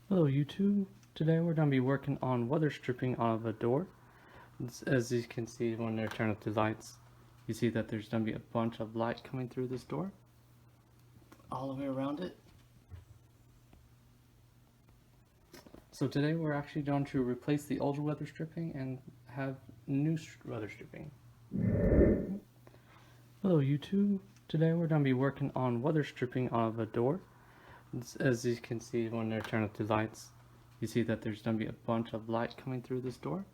Hello YouTube, today we're going to be working on weather stripping of a door. As you can see when I turn up the lights, you see that there's going to be a bunch of light coming through this door, all the way around it. So today we're actually going to replace the old weather stripping and have new weather stripping. Hello YouTube, today we're going to be working on weather stripping of a door. As you can see when I turn up the lights, you see that there's going to be a bunch of light coming through this door,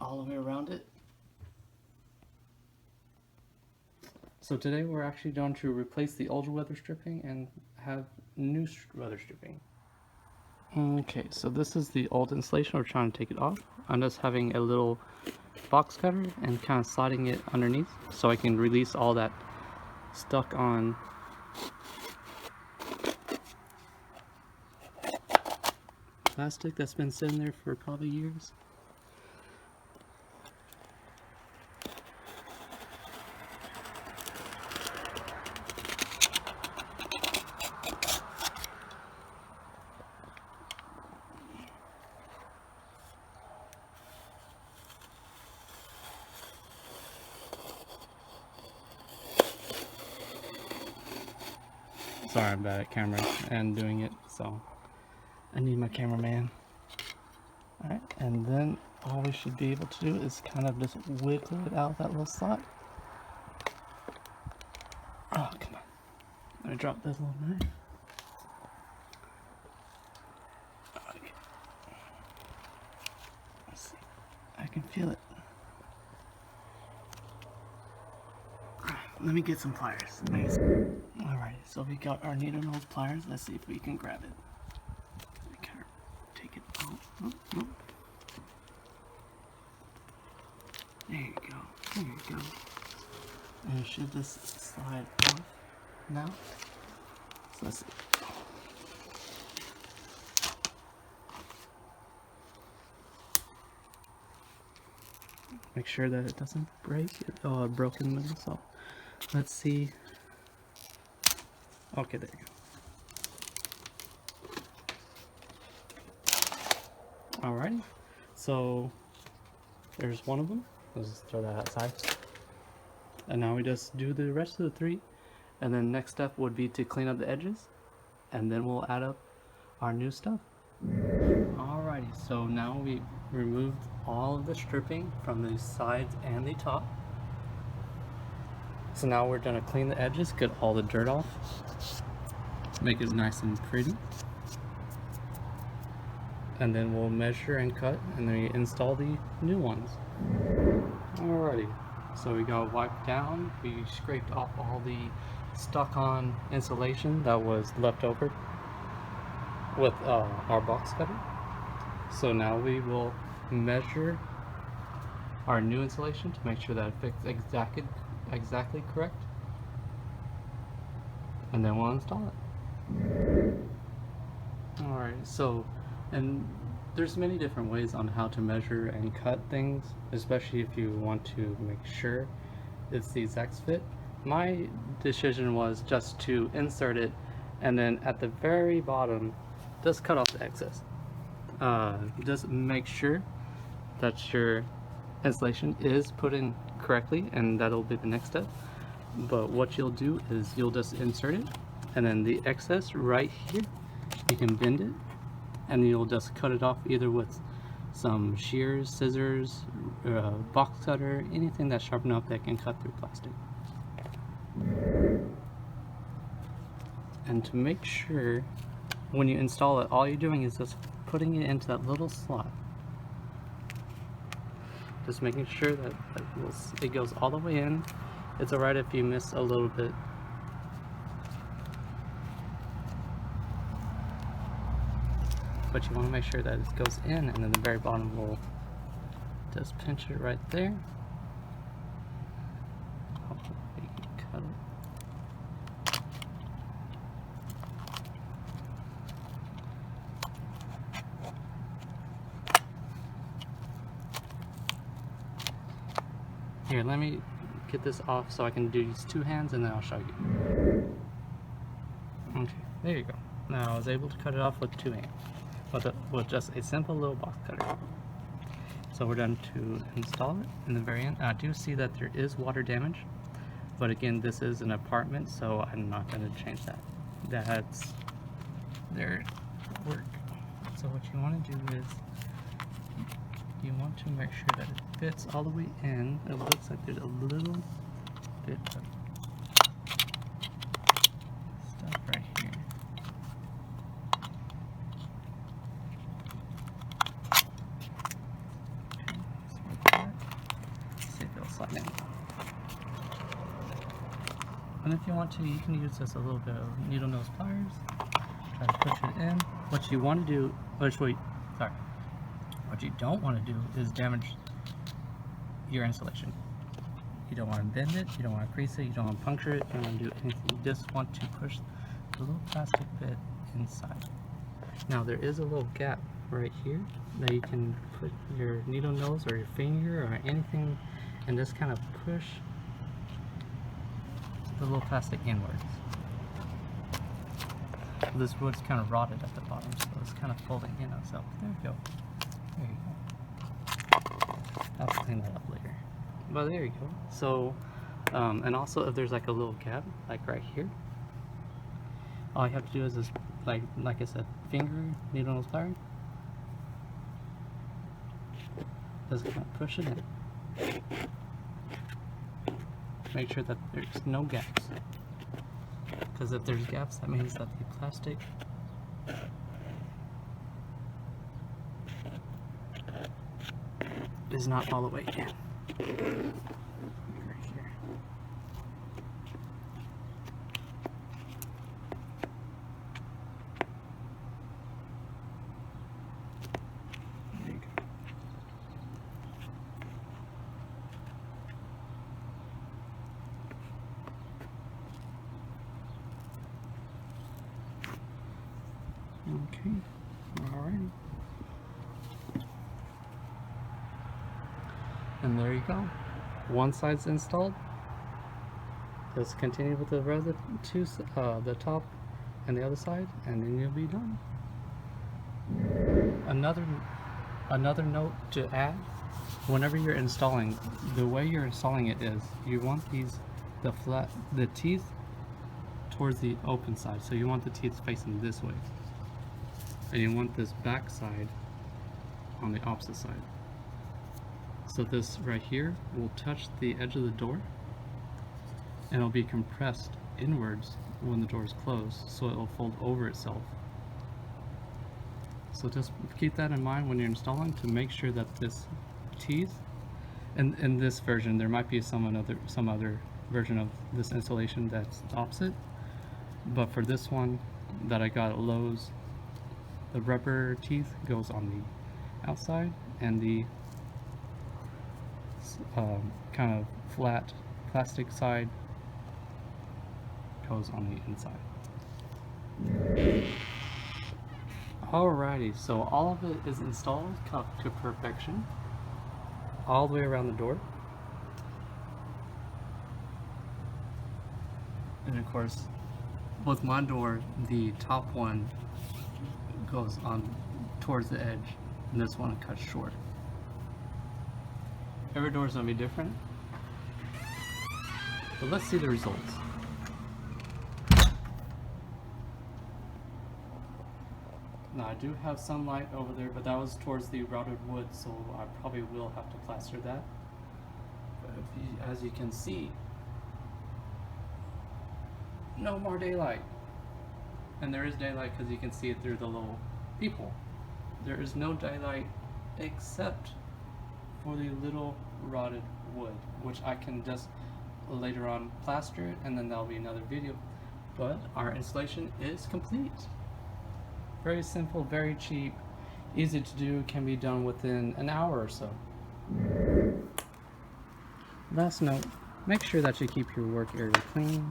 all the way around it. So today we're actually going to replace the old weather stripping and have new weather stripping. Okay, so this is the old insulation. We're trying to take it off. I'm just having a little box cutter and kind of sliding it underneath so I can release all that stuck on plastic that's been sitting there for probably years. Sorry, I'm bad at camera and doing it, so I need my cameraman. Alright, and then all we should be able to do is kind of just wiggle it out of that little slot. Oh, come on. Let me drop this little knife. Okay. Let's see. I can feel it. Let me get some pliers. Nice. Alright, so we got our needle nose pliers. Let's see if we can grab it. Take it. Oh. There you go. And it should just slide off now. So let's see. Make sure that it doesn't break. Oh, it broke in the middle, so let's see. Okay, there you go. Alrighty, so there's one of them. Let's just throw that outside. And now we just do the rest of the three. And then next step would be to clean up the edges. And then we'll add up our new stuff. Alrighty, so now we removed all of the stripping from the sides and the top. So now we're gonna clean the edges, get all the dirt off, make it nice and pretty. And then we'll measure and cut, and then we install the new ones. Alrighty, so we got wiped down. We scraped off all the stuck on insulation that was left over with our box cutter. So now we will measure our new insulation to make sure that it fits exactly correct, and then we'll install it. Alright, so and there's many different ways on how to measure and cut things, especially if you want to make sure it's the exact fit. My decision was just to insert it, and then at the very bottom just cut off the excess. Just make sure that your insulation is put in correctly, and that'll be the next step. But what you'll do is you'll just insert it, and then the excess right here, you can bend it, and you'll just cut it off either with some shears, scissors, box cutter, anything that's sharp enough that can cut through plastic. And to make sure when you install it, all you're doing is just putting it into that little slot. Just making sure that it goes all the way in. It's alright if you miss a little bit. But you want to make sure that it goes in, and then the very bottom will just pinch it right there. Hopefully you can cut it. Here, let me get this off so I can do these two hands, and then I'll show you. Okay, there you go. Now I was able to cut it off with 2 hands, with just a simple little box cutter. So we're done to install it. In the very end, I do see that there is water damage, but again, this is an apartment, so I'm not going to change that. That's their work. So what you want to do is you want to make sure that it fits all the way in. It looks like there's a little bit of stuff right here. Okay, let's work that. See if it'll slide in. And if you want to, you can use just a little bit of needle nose pliers. Try to push it in. What you want to do, what you don't want to do is damage your insulation. You don't want to bend it, you don't want to crease it, you don't want to puncture it, you don't want to do anything. You just want to push the little plastic bit inside. Now there is a little gap right here that you can put your needle nose or your finger or anything and just kind of push the little plastic inwards. This wood's kind of rotted at the bottom, so it's kind of folding in on itself. There you go. There you go. I'll clean that up later. But there you go. So, and also if there's like a little gap, like right here, all you have to do is just, like I said, finger, needle nose plier. Just kind of push it in. Make sure that there's no gaps. Because if there's gaps, that means that the plastic is not all the way in. Right here. There you go. Okay, alrighty. And there you go. One side's installed. Let's continue with the other two, the top and the other side, and then you'll be done. Another note to add: whenever you're installing, the way you're installing it is you want the teeth towards the open side. So you want the teeth facing this way. And you want this back side on the opposite side. So this right here will touch the edge of the door and it'll be compressed inwards when the door is closed, so it will fold over itself. So just keep that in mind when you're installing, to make sure that this teeth, and in this version there might be some other version of this installation that's opposite, but for this one that I got at Lowe's, the rubber teeth goes on the outside and the kind of flat plastic side goes on the inside. Alrighty, so all of it is installed to perfection, all the way around the door. And of course, with my door, the top one goes on towards the edge, and this one cuts short. Every door is going to be different, but let's see the results. Now I do have sunlight over there, but that was towards the routed wood, so I probably will have to plaster that. But as you can see, no more daylight. And there is daylight because you can see it through the little peephole. There is no daylight except for the little rotted wood, which I can just later on plaster it, and then that'll be another video. But our installation is complete. Very simple, very cheap, easy to do, can be done within an hour or so. Last note, make sure that you keep your work area clean.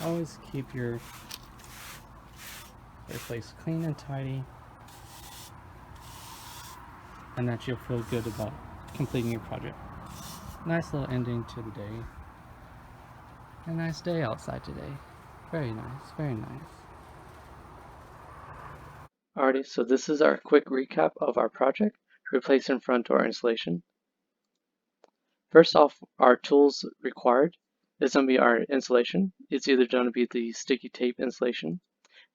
Always keep your place clean and tidy, and that you'll feel good about completing your project. Nice little ending to the day. A nice day outside today. Very nice, very nice. Alrighty, so this is our quick recap of our project, replacing front door insulation. First off, our tools required is going to be our insulation. It's either going to be the sticky tape insulation,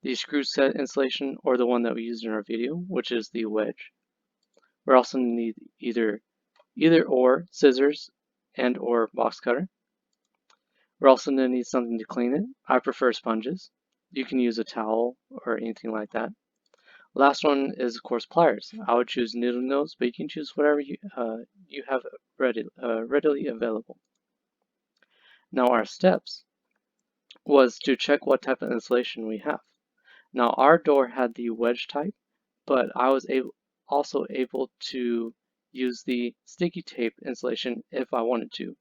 the screw set insulation, or the one that we used in our video, which is the wedge. We're also going to need either or scissors and or box cutter. We're also going to need something to clean it. I prefer sponges. You can use a towel or anything like that. Last one is, of course, pliers. I would choose needle nose, but you can choose whatever you have readily available. Now our steps was to check what type of insulation we have. Now our door had the wedge type, but I was also able to use the sticky tape insulation if I wanted to.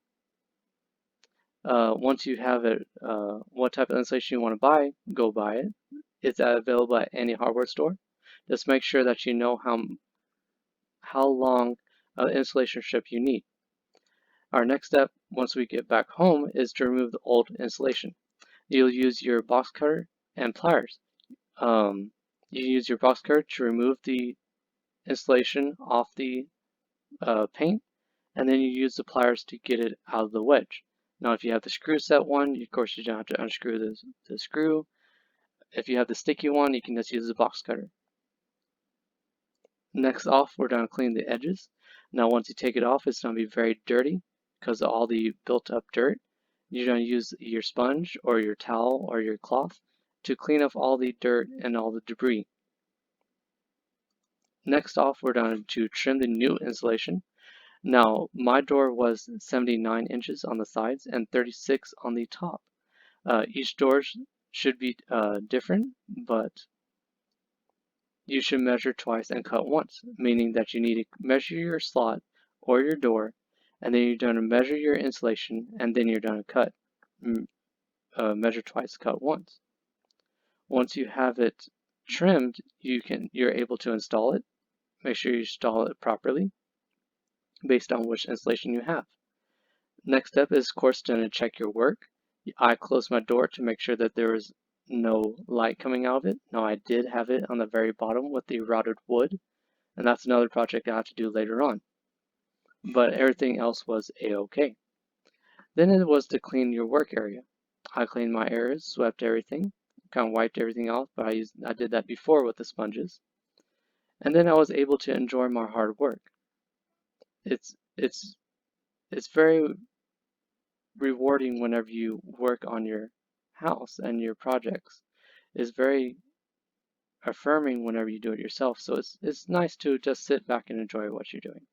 Once you have it, what type of insulation you want to buy, go buy it. It's available at any hardware store. Just make sure that you know how long insulation strip you need. Our next step, once we get back home, is to remove the old insulation. You'll use your box cutter and pliers. You use your box cutter to remove the insulation off the paint, and then you use the pliers to get it out of the wedge. Now, if you have the screw set one, of course you don't have to unscrew the screw. If you have the sticky one, you can just use the box cutter. Next off, we're going to clean the edges. Now, once you take it off, it's going to be very dirty because of all the built up dirt. You're going to use your sponge or your towel or your cloth to clean up all the dirt and all the debris. Next off, we're going to trim the new insulation. Now, my door was 79 inches on the sides and 36 on the top. Each door should be different, but you should measure twice and cut once, meaning that you need to measure your slot or your door, and then you're going to measure your insulation, and then you're going to cut. Measure twice, cut once. Once you have it trimmed, you're able to install it. Make sure you install it properly based on which insulation you have. Next step is, of course, to check your work. I closed my door to make sure that there was no light coming out of it. Now I did have it on the very bottom with the routed wood, and that's another project I have to do later on. But everything else was a-okay. Then it was to clean your work area. I cleaned my areas, swept everything, kind of wiped everything off, but I did that before with the sponges. And then I was able to enjoy my hard work. It's very rewarding whenever you work on your house and your projects. It's very affirming whenever you do it yourself. So it's nice to just sit back and enjoy what you're doing.